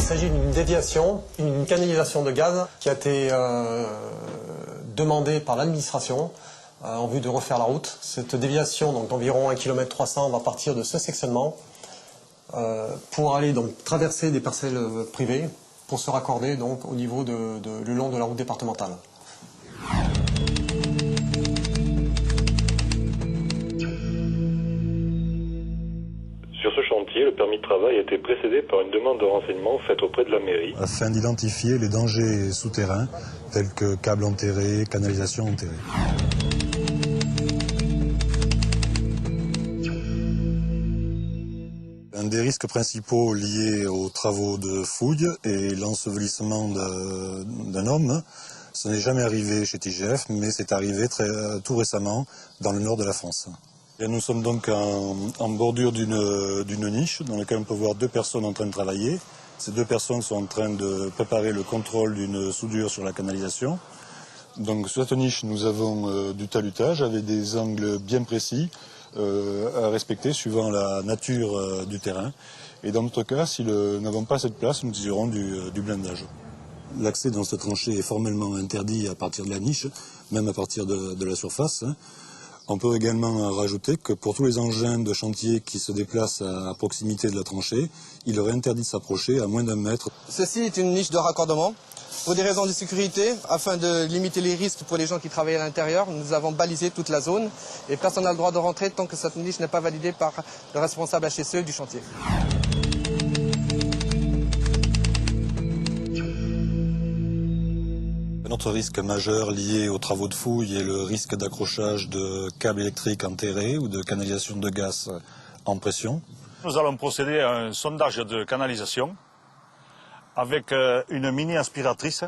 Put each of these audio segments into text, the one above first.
s'agit d'une déviation, une canalisation de gaz qui a été demandée par l'administration en vue de refaire la route. Cette déviation, donc d'environ 1,3 km, va partir de ce sectionnement pour aller donc traverser des parcelles privées pour se raccorder donc au niveau le long de la route départementale. Sur ce chantier, le permis de travail a été précédé par une demande de renseignement faite auprès de la mairie. Afin d'identifier les dangers souterrains, tels que câbles enterrés, canalisations enterrées. Un des risques principaux liés aux travaux de fouille est l'ensevelissement d'un homme. Ce n'est jamais arrivé chez TGF, mais c'est arrivé tout récemment dans le nord de la France. Et nous sommes donc en bordure d'une niche dans laquelle on peut voir 2 personnes en train de travailler. Ces 2 personnes sont en train de préparer le contrôle d'une soudure sur la canalisation. Donc sur cette niche, nous avons du talutage avec des angles bien précis à respecter suivant la nature du terrain. Et dans notre cas, si nous n'avons pas cette place, nous utiliserons du blindage. L'accès dans cette tranchée est formellement interdit à partir de la niche, même à partir de la surface. On peut également rajouter que pour tous les engins de chantier qui se déplacent à proximité de la tranchée, il leur est interdit de s'approcher à moins d'1 mètre. Ceci est une niche de raccordement. Pour des raisons de sécurité, afin de limiter les risques pour les gens qui travaillent à l'intérieur, nous avons balisé toute la zone et personne n'a le droit de rentrer tant que cette niche n'est pas validée par le responsable HSE du chantier. Un autre risque majeur lié aux travaux de fouille est le risque d'accrochage de câbles électriques enterrés ou de canalisation de gaz en pression. Nous allons procéder à un sondage de canalisation avec une mini aspiratrice.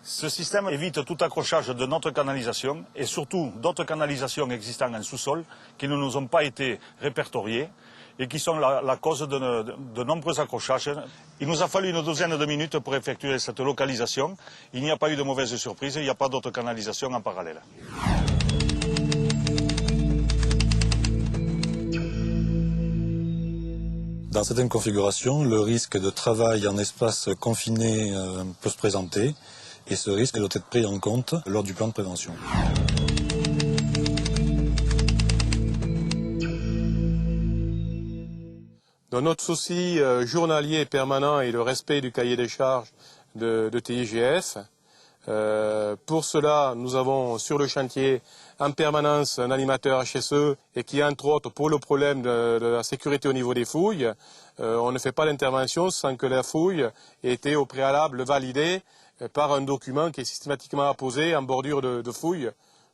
Ce système évite tout accrochage de notre canalisation et surtout d'autres canalisations existant en sous-sol qui ne nous ont pas été répertoriées et qui sont la cause de nombreux accrochages. Il nous a fallu une douzaine de minutes pour effectuer cette localisation. Il n'y a pas eu de mauvaise surprise, il n'y a pas d'autres canalisations en parallèle. Dans certaines configurations, le risque de travail en espace confiné peut se présenter et ce risque doit être pris en compte lors du plan de prévention. Dans notre souci journalier et permanent est le respect du cahier des charges de TIGF. Pour cela, nous avons sur le chantier en permanence un animateur HSE et qui, entre autres, pour le problème de la sécurité au niveau des fouilles, on ne fait pas d'intervention sans que la fouille ait été au préalable validée par un document qui est systématiquement apposé en bordure de fouille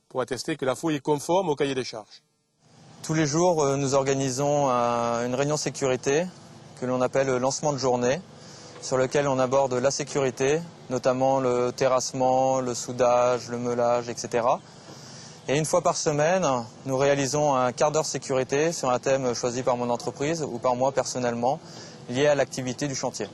pour attester que la fouille est conforme au cahier des charges. Tous les jours, nous organisons une réunion sécurité que l'on appelle lancement de journée, sur lequel on aborde la sécurité, notamment le terrassement, le soudage, le meulage, etc. Et une fois par semaine, nous réalisons un quart d'heure sécurité sur un thème choisi par mon entreprise ou par moi personnellement, lié à l'activité du chantier.